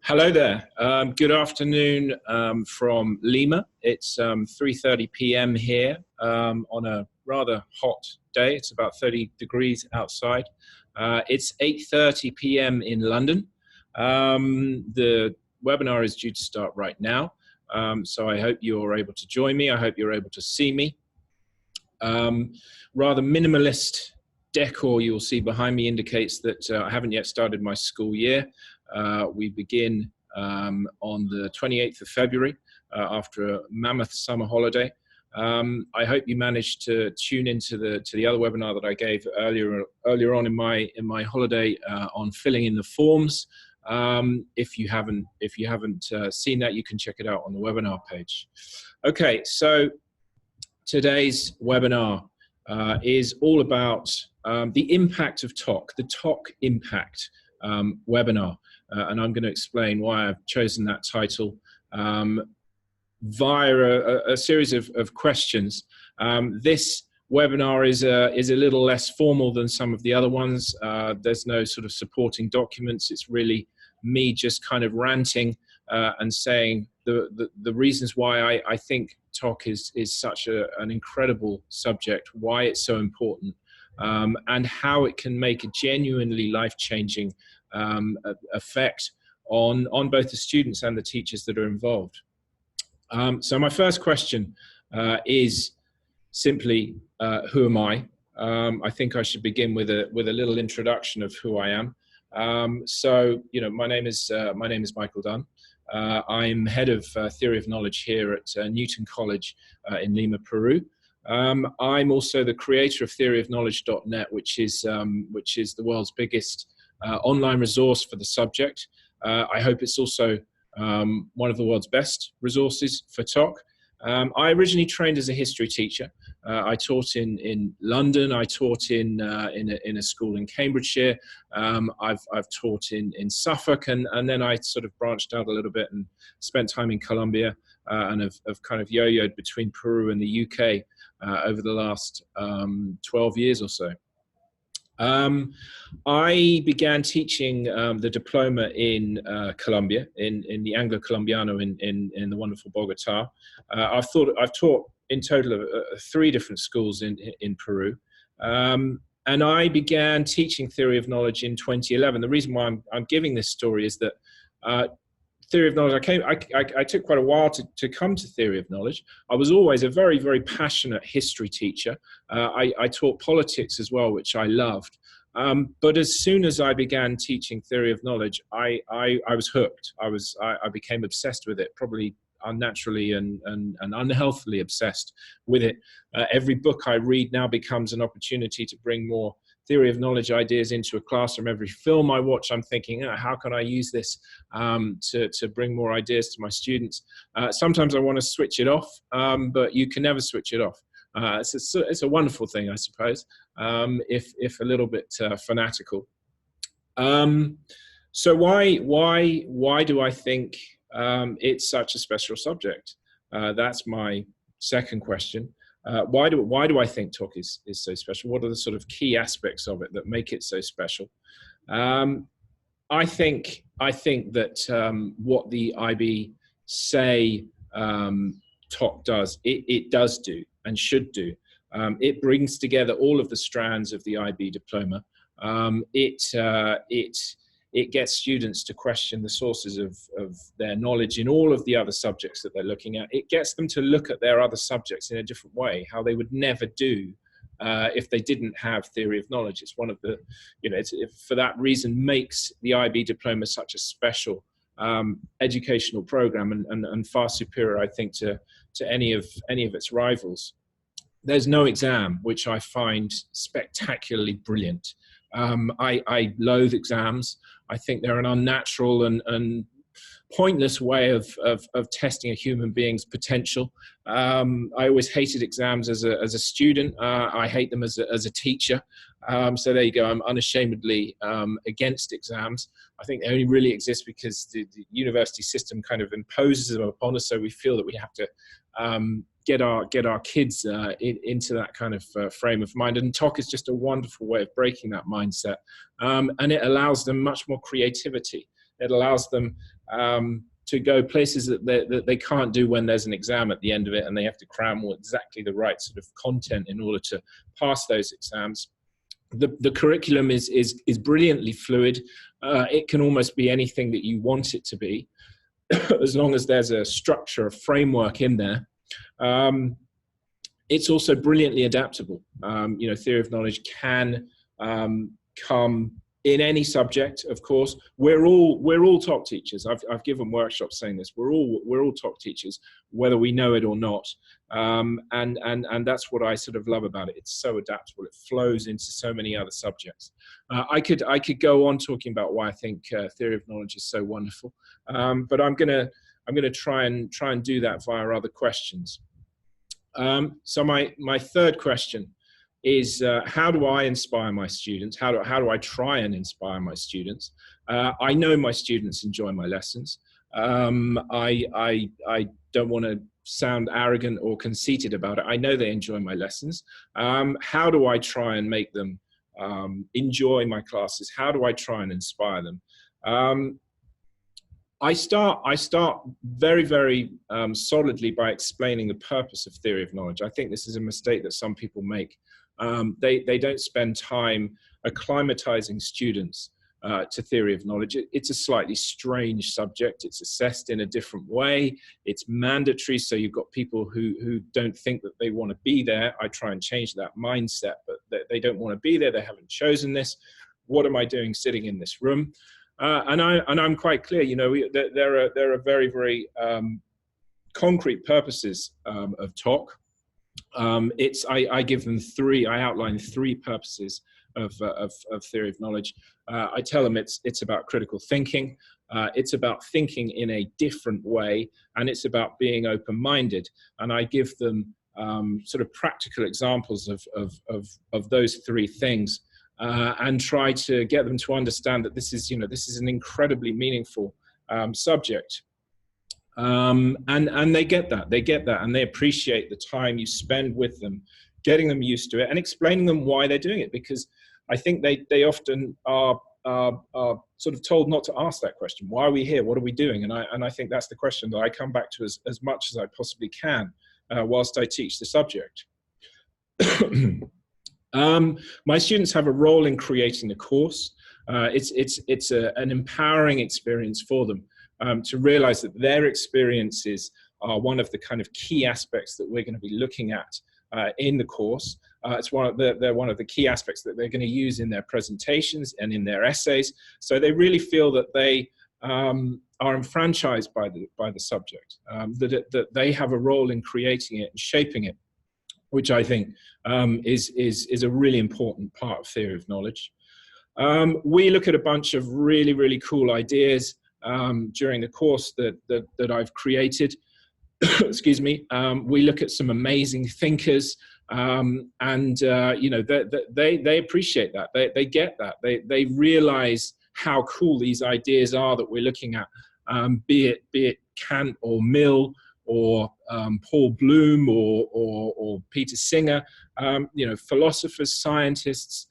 Hello there. Good afternoon from Lima. It's 3:30 p.m. here on a rather hot day. It's about 30 degrees outside. It's 8:30 p.m. in London. The webinar is due to start right now, so I hope you're able to join me. I hope you're able to see me. Rather minimalist decor you'll see behind me indicates that I haven't yet started my school year. We begin on the 28th of February after a mammoth summer holiday. I hope you managed to tune into the other webinar that I gave earlier on in my holiday on filling in the forms. If you haven't seen that, you can check it out on the webinar page. Okay, so today's webinar is all about the impact of TOK, the TOK impact webinar. And I'm going to explain why I've chosen that title via a series of questions. This webinar is a little less formal than some of the other ones. There's no sort of supporting documents. It's really me just kind of ranting and saying the reasons why I think TOK is such an incredible subject, why it's so important, and how it can make a genuinely life-changing effect on both the students and the teachers that are involved. So my first question is simply, who am I? I think I should begin with a little introduction of who I am. So, you know, my name is Michael Dunn. I'm head of theory of knowledge here at Newton College in Lima, Peru. I'm also the creator of theoryofknowledge.net, which is the world's biggest online resource for the subject. I hope it's also one of the world's best resources for TOK. I originally trained as a history teacher. I taught in London. I taught in a school in Cambridgeshire. I've taught in Suffolk, and then I sort of branched out a little bit and spent time in Colombia, and have kind of yo-yoed between Peru and the UK over the last 12 years or so. I began teaching the diploma in Colombia, in the Anglo-Colombiano in the wonderful Bogota. I've taught in total of 3 different schools in Peru. And I began teaching theory of knowledge in 2011. The reason why I'm giving this story is that theory of knowledge, I took quite a while to come to theory of knowledge. I was always a very, very passionate history teacher. I taught politics as well, which I loved. But as soon as I began teaching theory of knowledge, I was hooked. I became obsessed with it, probably unnaturally and unhealthily obsessed with it. Every book I read now becomes an opportunity to bring more theory of knowledge ideas into a classroom. Every film I watch, I'm thinking, how can I use this to bring more ideas to my students? Sometimes I want to switch it off, but you can never switch it off. It's a wonderful thing, I suppose, if a little bit fanatical. So why do I think it's such a special subject? That's my second question. Why do I think TOK is so special? What are the sort of key aspects of it that make it so special? I think that what the IB say TOK does, it does do and should do. It brings together all of the strands of the IB diploma. It gets students to question the sources of their knowledge in all of the other subjects that they're looking at. It gets them to look at their other subjects in a different way, how they would never do if they didn't have theory of knowledge. It's one of the, you know, for that reason makes the IB diploma such a special educational program and far superior, I think, to any of its rivals. There's no exam, which I find spectacularly brilliant. I loathe exams. I think they're an unnatural and pointless way of testing a human being's potential. I always hated exams as a student. I hate them as a teacher. So there you go. I'm unashamedly against exams. I think they only really exist because the university system kind of imposes them upon us. So we feel that we have to get our kids into that kind of frame of mind. And TOK is just a wonderful way of breaking that mindset. And it allows them much more creativity. It allows them to go places that they can't do when there's an exam at the end of it, and they have to cram exactly the right sort of content in order to pass those exams. The curriculum is brilliantly fluid. It can almost be anything that you want it to be, as long as there's a structure, a framework in there. It's also brilliantly adaptable. Theory of knowledge can come in any subject, of course. We're all TOK teachers. I've given workshops saying this. We're all TOK teachers, whether we know it or not. And that's what I sort of love about it. It's so adaptable. It flows into so many other subjects. I could go on talking about why I think theory of knowledge is so wonderful, but I'm gonna try and do that via other questions. So my third question is, how do I inspire my students? How do I try and inspire my students? I know my students enjoy my lessons. I don't want to sound arrogant or conceited about it. I know they enjoy my lessons. How do I try and make them enjoy my classes? How do I try and inspire them? I start very, very solidly by explaining the purpose of theory of knowledge. I think this is a mistake that some people make. They don't spend time acclimatizing students to theory of knowledge. It's a slightly strange subject. It's assessed in a different way. It's mandatory, so you've got people who don't think that they want to be there. I try and change that mindset, but they don't want to be there. They haven't chosen this. What am I doing sitting in this room? And I'm quite clear. There are very, very concrete purposes of TOK. I give them three. I outline three purposes of theory of knowledge. I tell them it's about critical thinking. It's about thinking in a different way, and it's about being open-minded. And I give them sort of practical examples of those three things, and try to get them to understand that this is an incredibly meaningful subject. And they get that, and they appreciate the time you spend with them, getting them used to it and explaining them why they're doing it, because I think they often are sort of told not to ask that question. Why are we here? What are we doing? And I think that's the question that I come back to as much as I possibly can whilst I teach the subject. My students have a role in creating the course. It's an empowering experience for them. To realize that their experiences are one of the kind of key aspects that we're going to be looking at in the course. They're one of the key aspects that they're going to use in their presentations and in their essays. So they really feel that they are enfranchised by the subject, that they have a role in creating it and shaping it, which I think is a really important part of theory of knowledge. We look at a bunch of really, really cool ideas during the course that I've created. Excuse me. We look at some amazing thinkers, and they appreciate that. They get that. They realize how cool these ideas are that we're looking at. Be it Kant or Mill or Paul Bloom or Peter Singer. Philosophers, scientists,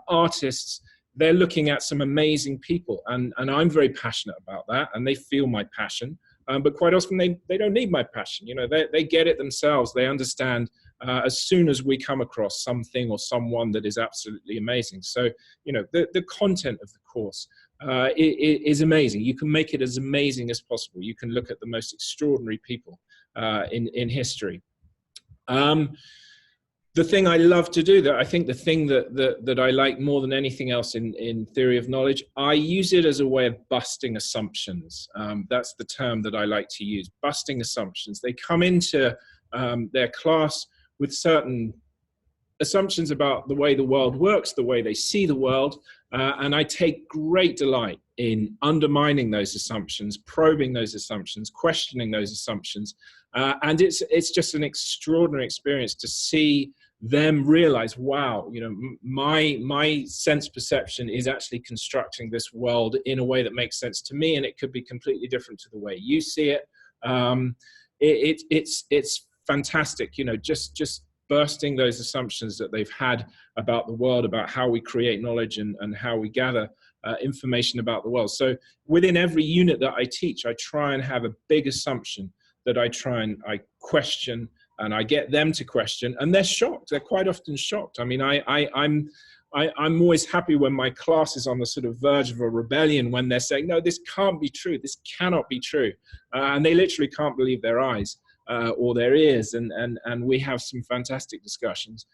artists. They're looking at some amazing people, and I'm very passionate about that, and they feel my passion. But quite often they don't need my passion. They get it themselves. They understand as soon as we come across something or someone that is absolutely amazing. So the content of the course is amazing. You can make it as amazing as possible. You can look at the most extraordinary people in history. The thing I love to do, that I think the thing that I like more than anything else in theory of knowledge, I use it as a way of busting assumptions. That's the term that I like to use, busting assumptions. They come into their class with certain assumptions about the way the world works, the way they see the world, and I take great delight in undermining those assumptions, probing those assumptions, questioning those assumptions, and it's just an extraordinary experience to see them realize, wow, my sense perception is actually constructing this world in a way that makes sense to me, and it could be completely different to the way you see it. It's fantastic, just bursting those assumptions that they've had about the world, about how we create knowledge and how we gather information about the world. So within every unit that I teach, I try and have a big assumption that I question, and I get them to question, and they're shocked. They're quite often shocked. I mean, I'm always happy when my class is on the sort of verge of a rebellion, when they're saying, no, this can't be true, this cannot be true. And they literally can't believe their eyes or their ears, and we have some fantastic discussions.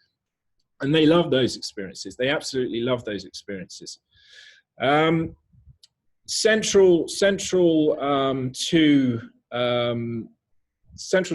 And they love those experiences. They absolutely love those experiences. Central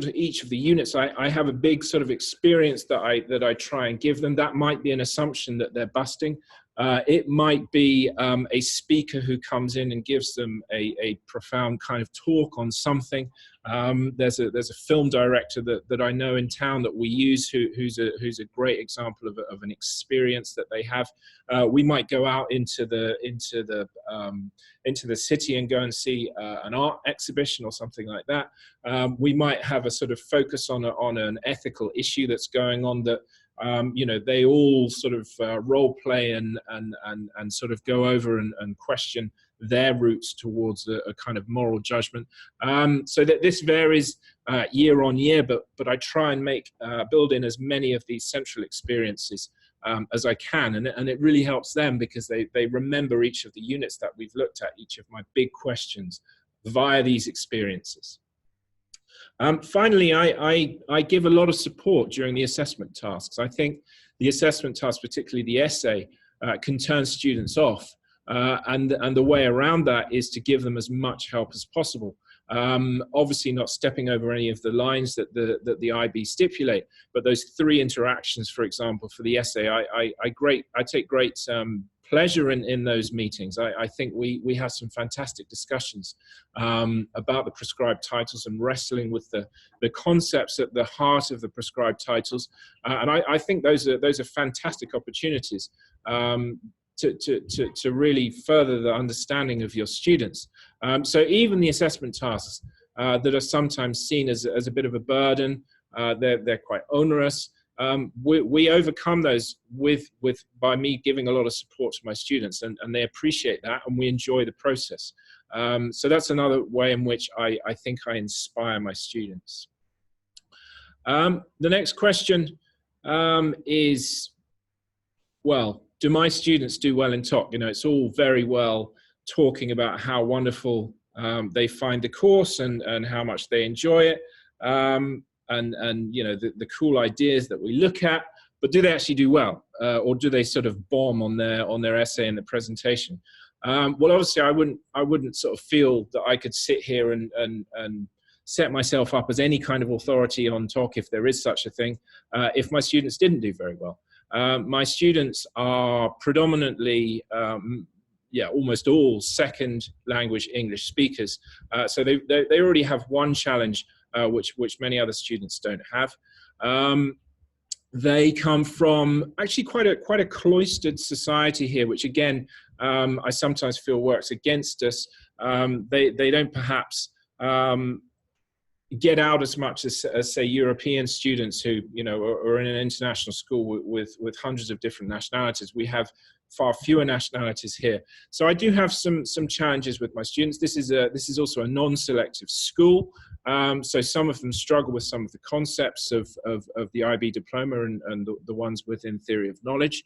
to each of the units, I have a big sort of experience that I try and give them. That might be an assumption that they're busting. It might be a speaker who comes in and gives them a profound kind of talk on something. There's a film director that I know in town that we use who's a great example of an experience that they have. We might go out into the city and go and see an art exhibition or something like that. We might have a sort of focus on an ethical issue that's going on that they all sort of role play and sort of go over and question their routes towards a kind of moral judgment. So that this varies year on year, but I try and build in as many of these central experiences as I can, and it really helps them because they remember each of the units that we've looked at, each of my big questions via these experiences. Finally, I give a lot of support during the assessment tasks. I think the assessment task, particularly the essay, can turn students off. And the way around that is to give them as much help as possible. Obviously not stepping over any of the lines that the IB stipulate, but those 3 interactions, for example, for the essay, I take great pleasure in those meetings. I think we have some fantastic discussions about the prescribed titles and wrestling with the concepts at the heart of the prescribed titles. And I think those are fantastic opportunities to really further the understanding of your students. So even the assessment tasks that are sometimes seen as a bit of a burden, they're quite onerous. We overcome those by me giving a lot of support to my students, and they appreciate that, and we enjoy the process. So that's another way in which I think I inspire my students. The next question is, well, do my students do well in TOK? It's all very well talking about how wonderful they find the course and how much they enjoy it. And the cool ideas that we look at, but do they actually do well, or do they sort of bomb on their essay and the presentation? Well, obviously, I wouldn't sort of feel that I could sit here and set myself up as any kind of authority on TOK, if there is such a thing, if my students didn't do very well. My students are predominantly, almost all second language English speakers, so they already have one challenge which many other students don't have. They come from actually quite a cloistered society here, which again I sometimes feel works against us. They don't perhaps get out as much as say European students who are in an international school with hundreds of different nationalities. We have far fewer nationalities here, so I do have some challenges with my students. This is also a non-selective school, so some of them struggle with some of the concepts of the IB diploma and the ones within theory of knowledge.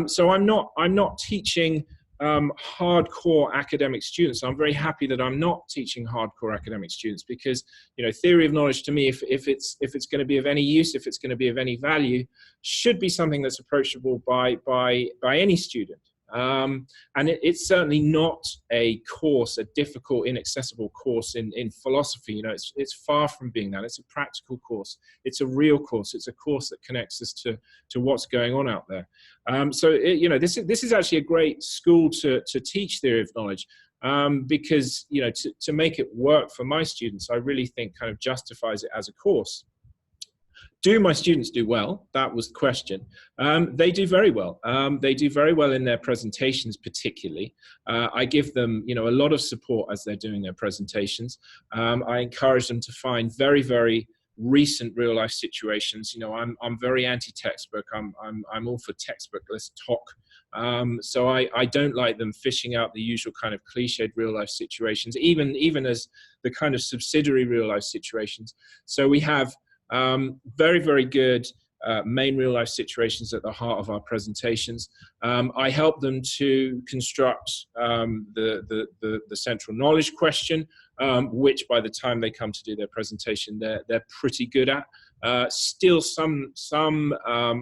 So I'm not teaching hardcore academic students. I'm very happy that I'm not teaching hardcore academic students, because theory of knowledge to me, if it's going to be of any use, if it's going to be of any value, should be something that's approachable by any student. And it's certainly not a course, a difficult, inaccessible course in philosophy. It's far from being that. It's a practical course. It's a real course. It's a course that connects us to what's going on out there. So this is actually a great school to teach theory of knowledge, because to make it work for my students, I really think kind of justifies it as a course. Do my students do well? That was the question. They do very well. They do very well in their presentations, particularly. I give them, a lot of support as they're doing their presentations. I encourage them to find very, very recent real life situations. You know, I'm very anti-textbook. I'm all for textbookless talk. So I don't like them fishing out the usual kind of cliched real life situations, even as the kind of subsidiary real life situations. So we have very good main real life situations at the heart of our presentations. I help them to construct the central knowledge question, which by the time they come to do their presentation, they're pretty good at. Still some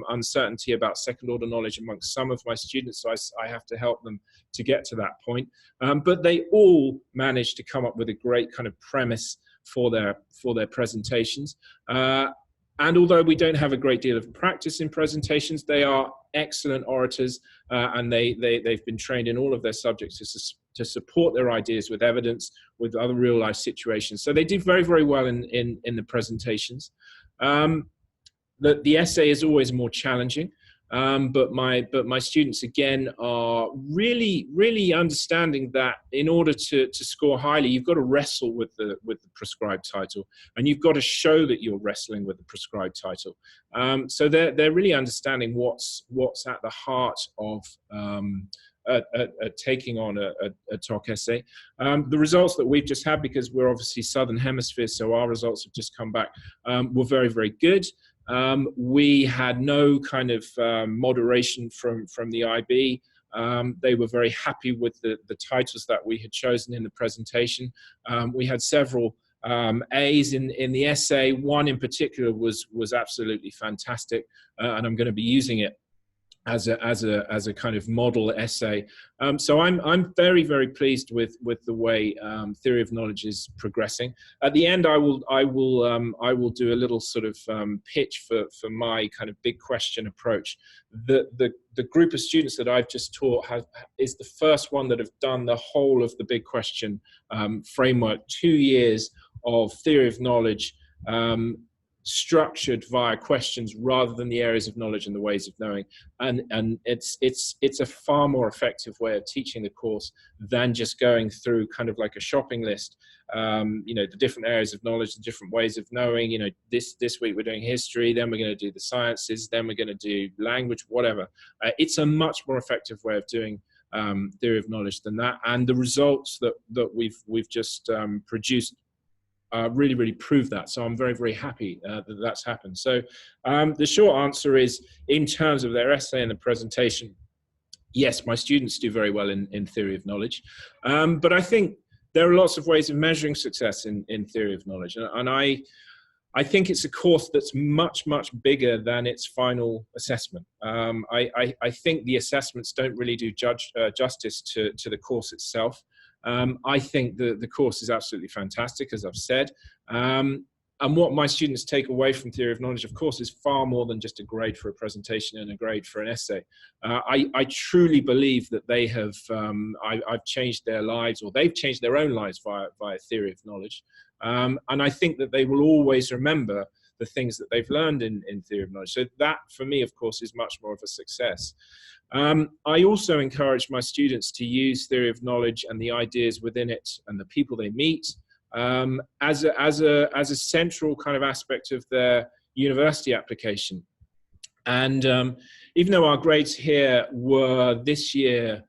uncertainty about second order knowledge amongst some of my students, so I have to help them to get to that point. But they all manage to come up with a great kind of premise for their presentations. And although we don't have a great deal of practice in presentations, they are excellent orators, and they've been trained in all of their subjects to support their ideas with evidence, with other real life situations. So they do very well in the presentations. The essay is always more challenging, but my students again are really understanding that in order to score highly, you've got to wrestle with the prescribed title, and you've got to show that you're wrestling with the prescribed title. So they're really understanding what's at the heart of taking on a TOK essay. The results that we've just had, because we're obviously Southern Hemisphere, so our results have just come back, were very good. We had no kind of moderation from the IB. They were very happy with the titles that we had chosen in the presentation. We had several A's in the essay. One in particular was absolutely fantastic, and I'm going to be using it as a kind of model essay. So I'm very pleased with the way theory of knowledge is progressing. At the end, I will do a little sort of pitch for my kind of big question approach. The group of students that I've just taught is the first one that have done the whole of the big question framework, 2 years of theory of knowledge, structured via questions rather than the areas of knowledge and the ways of knowing, and it's a far more effective way of teaching the course than just going through kind of like a shopping list. You know, the different areas of knowledge, the different ways of knowing. You know, this week we're doing history, then we're going to do the sciences, then we're going to do language, whatever. It's a much more effective way of doing theory of knowledge than that, and the results that we've just produced really prove that. So I'm very happy that that's happened. So the short answer is, in terms of their essay and the presentation, yes, my students do very well in theory of knowledge, but I think there are lots of ways of measuring success in theory of knowledge, and I think it's a course that's much bigger than its final assessment. I think the assessments don't really do justice to the course itself. I think the course is absolutely fantastic, as I've said. And what my students take away from theory of knowledge, of course, is far more than just a grade for a presentation and a grade for an essay. I truly believe that they have, I've changed their lives, or they've changed their own lives via theory of knowledge. And I think that they will always remember the things that they've learned in theory of knowledge. So that, for me, of course, is much more of a success. I also encourage my students to use theory of knowledge and the ideas within it and the people they meet as a central kind of aspect of their university application. And even though our grades here were this year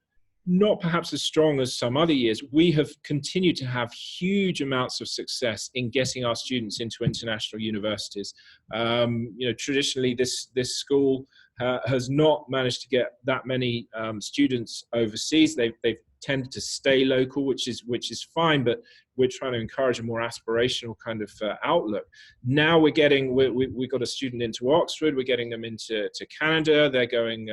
not perhaps as strong as some other years, we have continued to have huge amounts of success in getting our students into international universities. You know, traditionally this school has not managed to get that many students overseas. They've tended to stay local, which is fine, but we're trying to encourage a more aspirational kind of outlook. Now we've got a student into Oxford, we're getting them into Canada, they're going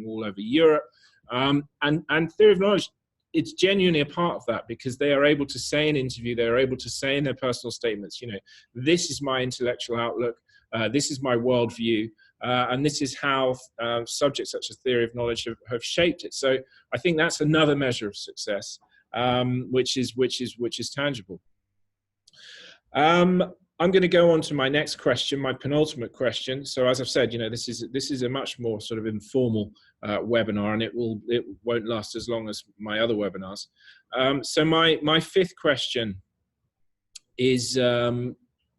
all over Europe. And theory of knowledge, it's genuinely a part of that, because they are able to say in an interview, they're able to say in their personal statements, you know, this is my intellectual outlook, this is my worldview, and this is how subjects such as theory of knowledge have shaped it. So I think that's another measure of success, which is tangible. I'm going to go on to my next question, my penultimate question. So as I've said, you know, this is a much more sort of informal webinar, and it won't last as long as my other webinars. So my fifth question is,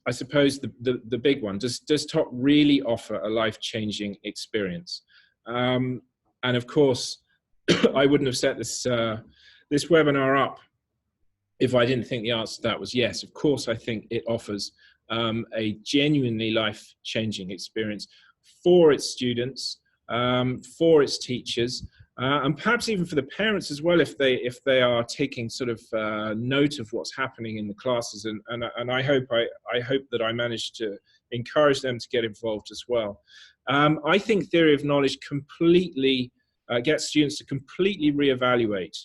I suppose the big one, does TOK really offer a life-changing experience? And of course, I wouldn't have set this webinar up if I didn't think the answer to that was yes. Of course, I think it offers a genuinely life-changing experience for its students, for its teachers, and perhaps even for the parents as well, if they are taking sort of note of what's happening in the classes. And I hope that I managed to encourage them to get involved as well. I think theory of knowledge completely gets students to completely reevaluate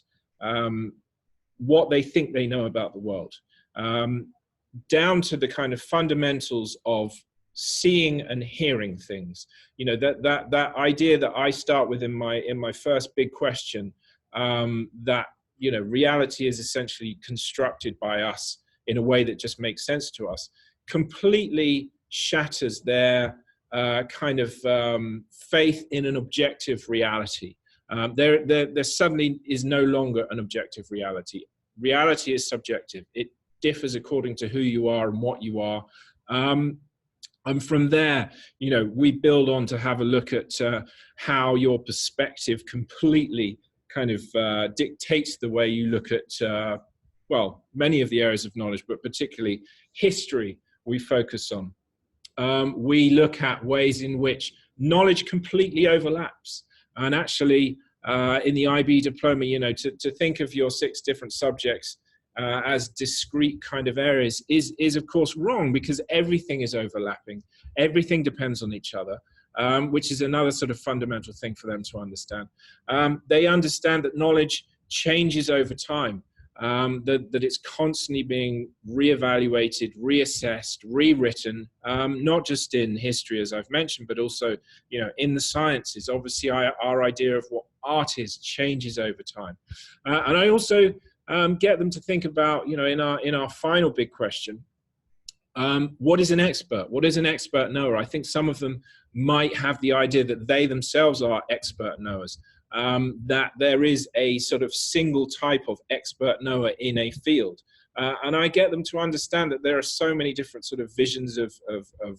what they think they know about the world, down to the kind of fundamentals of seeing and hearing things. You know, that idea that I start with in my first big question, that, you know, reality is essentially constructed by us in a way that just makes sense to us, completely shatters their kind of faith in an objective reality. There suddenly is no longer an objective reality. Reality is subjective. It differs according to who you are and what you are. And from there, you know, we build on to have a look at how your perspective completely kind of dictates the way you look at, well, many of the areas of knowledge, but particularly history we focus on. We look at ways in which knowledge completely overlaps. And actually, in the IB diploma, you know, to think of your 6 different subjects as discrete kind of areas is of course wrong, because everything is overlapping. Everything depends on each other, which is another sort of fundamental thing for them to understand. They understand that knowledge changes over time, that it's constantly being reevaluated, reassessed, rewritten, not just in history, as I've mentioned, but also, you know, in the sciences. Obviously, our idea of what art is changes over time. And I also get them to think about, you know, in our final big question, what is an expert? What is an expert knower? I think some of them might have the idea that they themselves are expert knowers, that there is a sort of single type of expert knower in a field. And I get them to understand that there are so many different sort of visions of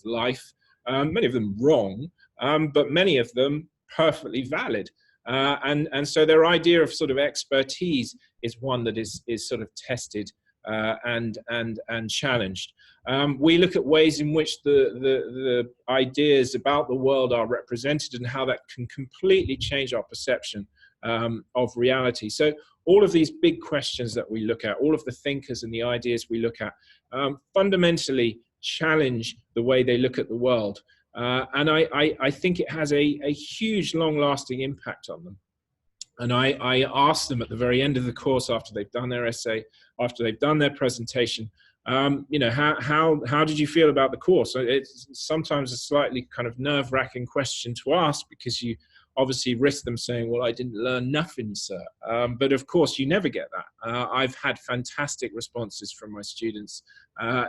life, many of them wrong, but many of them perfectly valid. And so their idea of sort of expertise is one that is sort of tested and challenged. We look at ways in which the ideas about the world are represented and how that can completely change our perception of reality. So all of these big questions that we look at, all of the thinkers and the ideas we look at, fundamentally challenge the way they look at the world. And I think it has a huge, long-lasting impact on them. And I ask them at the very end of the course, after they've done their essay, after they've done their presentation, you know, how did you feel about the course? It's sometimes a slightly kind of nerve-wracking question to ask, because you obviously risk them saying, well, I didn't learn nothing, sir. But of course, you never get that. I've had fantastic responses from my students.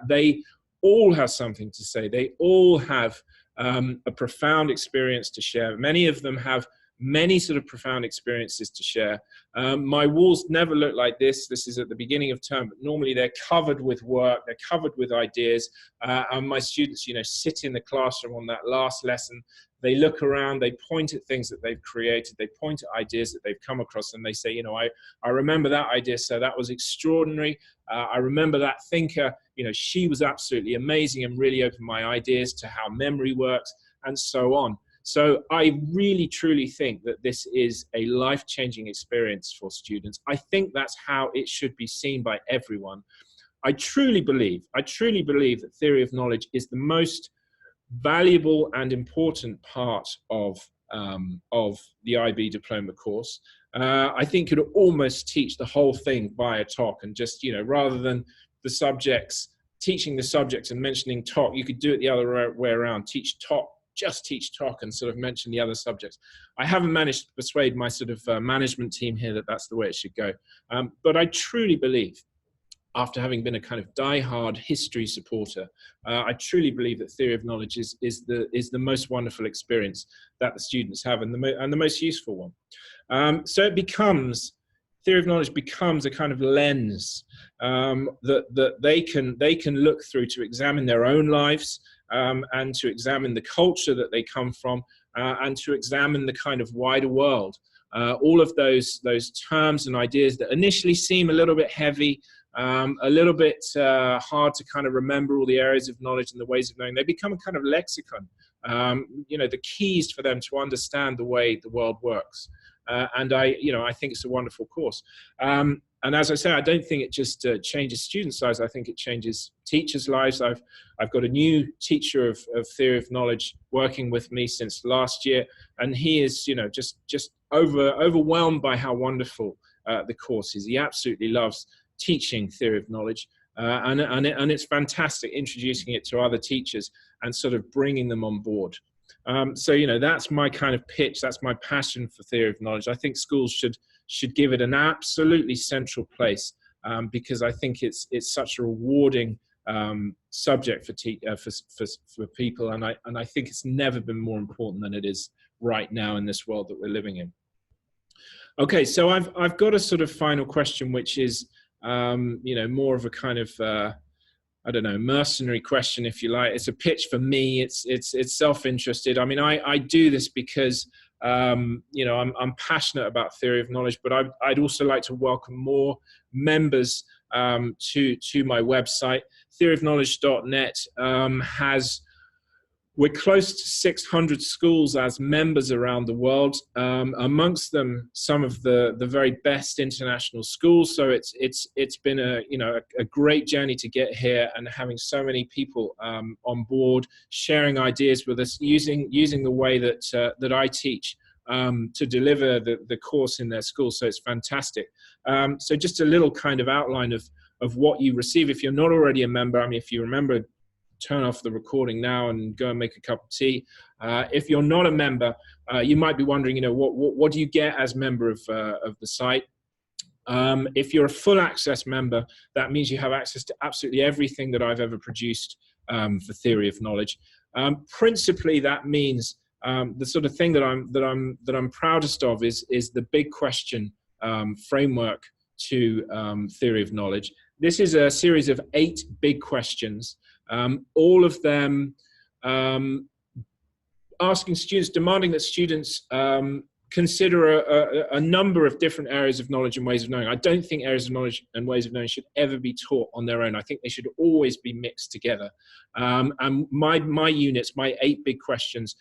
They all have something to say. They all have a profound experience to share. Many of them have many sort of profound experiences to share. My walls never look like this. This is at the beginning of term, but normally they're covered with work, they're covered with ideas. And my students, you know, sit in the classroom on that last lesson. They look around, they point at things that they've created, they point at ideas that they've come across, and they say, you know, I remember that idea, so that was extraordinary. I remember that thinker, you know, she was absolutely amazing and really opened my ideas to how memory works, and so on. So I really, truly think that this is a life-changing experience for students. I think that's how it should be seen by everyone. I truly believe that theory of knowledge is the most valuable and important part of the IB diploma course. I think you'd almost teach the whole by via TOK, and just, you know, rather than the subjects, teaching the subjects and mentioning TOK, you could do it the other way around. Teach TOK, just teach TOK, and sort of mention the other subjects. I haven't managed to persuade my sort of management team here that that's the way it should go. But I truly believe, after having been a kind of die-hard history supporter, I truly believe that theory of knowledge is the most wonderful experience that the students have, and the most useful one. So it becomes theory of knowledge becomes a kind of lens that they can look through to examine their own lives, and to examine the culture that they come from, and to examine the kind of wider world. All of those terms and ideas that initially seem a little bit heavy, a little bit hard to kind of remember all the areas of knowledge and the ways of knowing, they become a kind of lexicon, the keys for them to understand the way the world works. And I think it's a wonderful course. And as I say, I don't think it just changes students' lives. I think it changes teachers' lives. I've got a new teacher of theory of knowledge working with me since last year, and he is, just overwhelmed by how wonderful the course is. He absolutely loves teaching theory of knowledge, and it's fantastic introducing it to other teachers and sort of bringing them on board. So that's my kind of pitch. That's my passion for theory of knowledge. I think schools should give it an absolutely central place, because I think it's such a rewarding subject for people, and I think it's never been more important than it is right now in this world that we're living in. Okay, so I've got a sort of final question, which is more of a kind of I don't know, mercenary question, if you like. It's a pitch for me. It's self-interested. I mean, I do this because I'm passionate about theory of knowledge, but I'd also like to welcome more members to my website. Theoryofknowledge.net we're close to 600 schools as members around the world, amongst them some of the very best international schools. So it's been a great journey to get here, and having so many people on board, sharing ideas with us, using the way that I teach to deliver the course in their school. So it's fantastic. So just a little kind of outline of what you receive if you're not already a member. I mean, if you remember, turn off the recording now and go and make a cup of tea. If you're not a member, you might be wondering, what do you get as member of the site? If you're a full access member, that means you have access to absolutely everything that I've ever produced for theory of knowledge. Principally, that means the sort of thing that I'm proudest of is the big question framework to theory of knowledge. This is a series of 8 big questions. All of them asking students, demanding that students consider a number of different areas of knowledge and ways of knowing. I don't think areas of knowledge and ways of knowing should ever be taught on their own. I think they should always be mixed together. And my units, my 8 big questions,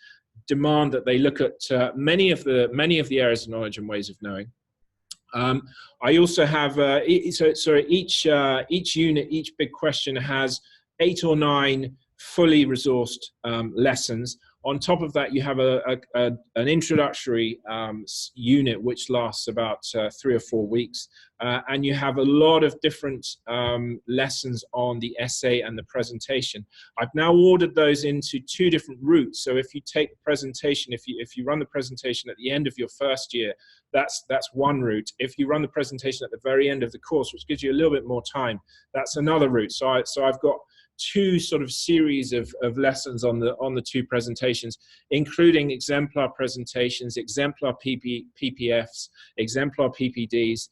demand that they look at many of the areas of knowledge and ways of knowing. I also have each unit, each big question has 8 or 9 fully resourced lessons. On top of that, you have an introductory unit which lasts about 3 or 4 weeks, and you have a lot of different lessons on the essay and the presentation. I've now ordered those into 2 different routes. So if you take the presentation, if you run the presentation at the end of your first year, that's one route. If you run the presentation at the very end of the course, which gives you a little bit more time, that's another route. So I've got 2 sort of series of lessons on the 2 presentations, including exemplar presentations, exemplar PPFs, exemplar PPDs.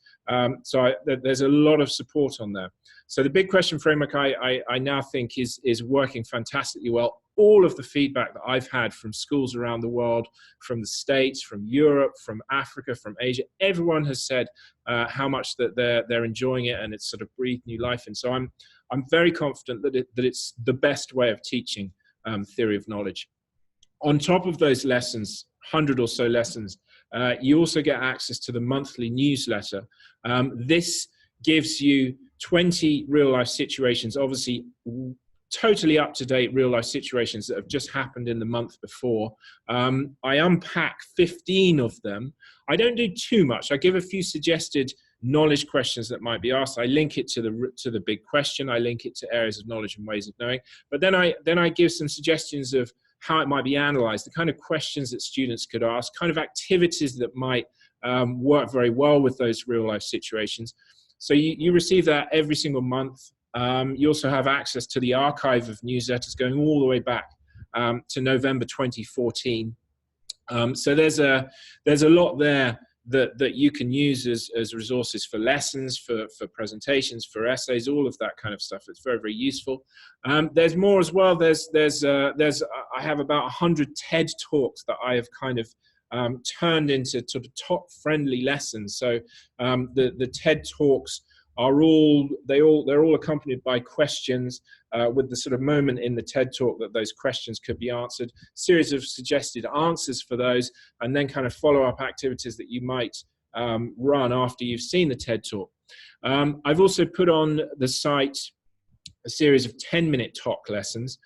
So there's a lot of support on there. So the big question framework I now think is working fantastically well. All of the feedback that I've had from schools around the world, from the States, from Europe, from Africa, from Asia, everyone has said how much that they're enjoying it, and it's sort of breathed new life in. So I'm very confident that it's the best way of teaching theory of knowledge. On top of those lessons, 100 or so lessons, you also get access to the monthly newsletter. This gives you 20 real-life situations, obviously totally up-to-date real-life situations that have just happened in the month before. I unpack 15 of them. I don't do too much. I give a few suggested knowledge questions that might be asked. I link it to the big question. I link it to areas of knowledge and ways of knowing. But then I give some suggestions of how it might be analyzed, the kind of questions that students could ask, kind of activities that might work very well with those real-life situations. So you receive that every single month. You also have access to the archive of newsletters going all the way back to November 2014. So there's a lot there that you can use as resources for lessons, for presentations, for essays, all of that kind of stuff. It's very, very useful. There's more as well. I have about 100 TED Talks that I have kind of turned into sort of TOK-friendly lessons. So the TED Talks are they're all accompanied by questions with the sort of moment in the TED Talk that those questions could be answered, series of suggested answers for those, and then kind of follow-up activities that you might run after you've seen the TED Talk. I've also put on the site a series of 10-minute TOK lessons.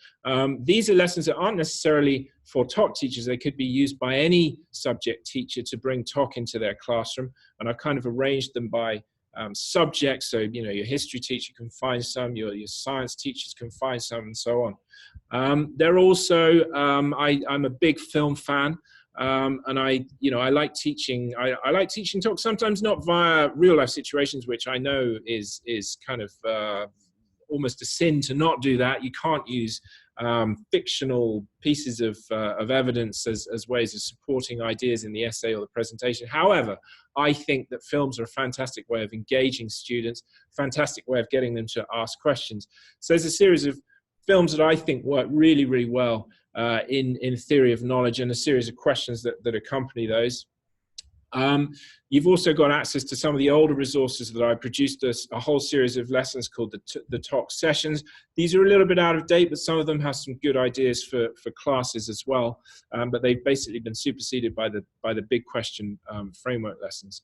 These are lessons that aren't necessarily for TOK teachers. They could be used by any subject teacher to bring TOK into their classroom, and I've kind of arranged them by subjects. So, you know, your history teacher can find some, your science teachers can find some, and so on. They're also, I'm a big film fan. And I like teaching. I like teaching TOK, sometimes not via real life situations, which I know is kind of almost a sin to not do that. You can't use fictional pieces of evidence as ways of supporting ideas in the essay or the presentation. However, I think that films are a fantastic way of engaging students, fantastic way of getting them to ask questions. So there's a series of films that I think work really, really well in theory of knowledge, and a series of questions that accompany those. You've also got access to some of the older resources that I produced, a whole series of lessons called the TOK sessions. These are a little bit out of date, but some of them have some good ideas for classes as well. But they've basically been superseded by the big question framework lessons.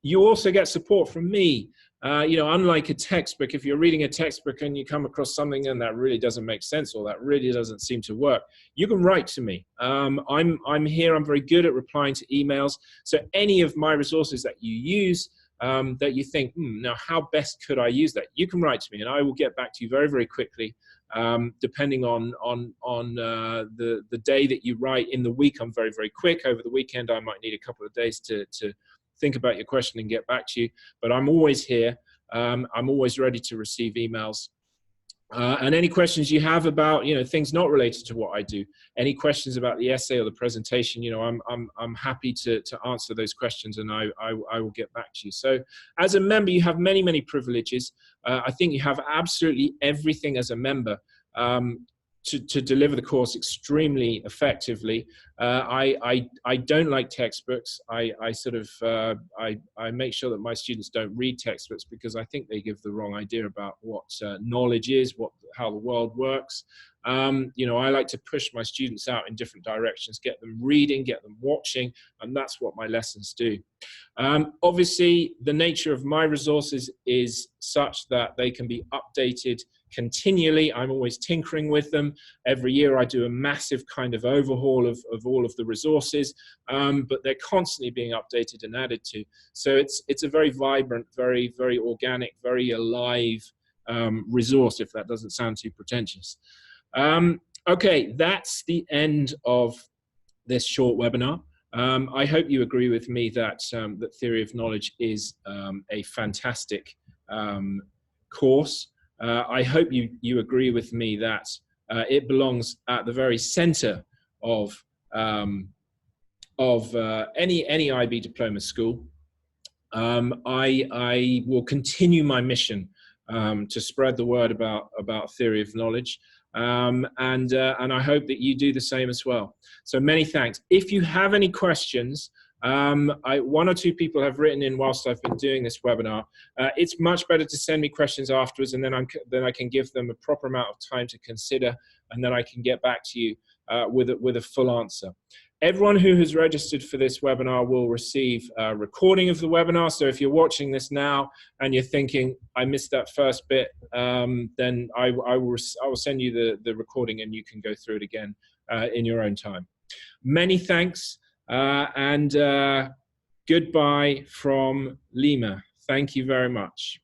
You also get support from me. Unlike a textbook, if you're reading a textbook and you come across something and that really doesn't make sense or that really doesn't seem to work, you can write to me. I'm here. I'm very good at replying to emails. So any of my resources that you use, that you think, now how best could I use that? You can write to me, and I will get back to you very, very quickly. Depending on the day that you write. In the week, I'm very, very quick. Over the weekend, I might need a couple of days to think about your question and get back to you, but I'm always here. I'm always ready to receive emails. And any questions you have about, things not related to what I do, any questions about the essay or the presentation, I'm happy to answer those questions, and I will get back to you. So as a member, you have many, many privileges. I think you have absolutely everything as a member to deliver the course extremely effectively. I don't like textbooks. I make sure that my students don't read textbooks, because I think they give the wrong idea about what knowledge is, how the world works. I like to push my students out in different directions, get them reading, get them watching, and that's what my lessons do. Obviously, the nature of my resources is such that they can be updated continually. I'm always tinkering with them. Every year I do a massive kind of overhaul of all of the resources, but they're constantly being updated and added to. So it's a very vibrant, very, very organic, very alive resource, if that doesn't sound too pretentious. Okay, that's the end of this short webinar. I hope you agree with me that that Theory of Knowledge is a fantastic course. I hope you agree with me that it belongs at the very center of any IB diploma school. I will continue my mission to spread the word about Theory of Knowledge. And I hope that you do the same as well. So many thanks. If you have any questions, one or two people have written in whilst I've been doing this webinar. It's much better to send me questions afterwards, and then I can give them a proper amount of time to consider, and then I can get back to you with a full answer. Everyone who has registered for this webinar will receive a recording of the webinar. So if you're watching this now and you're thinking, I missed that first bit, then I will send you the recording, and you can go through it again in your own time. Many thanks, and goodbye from Lima. Thank you very much.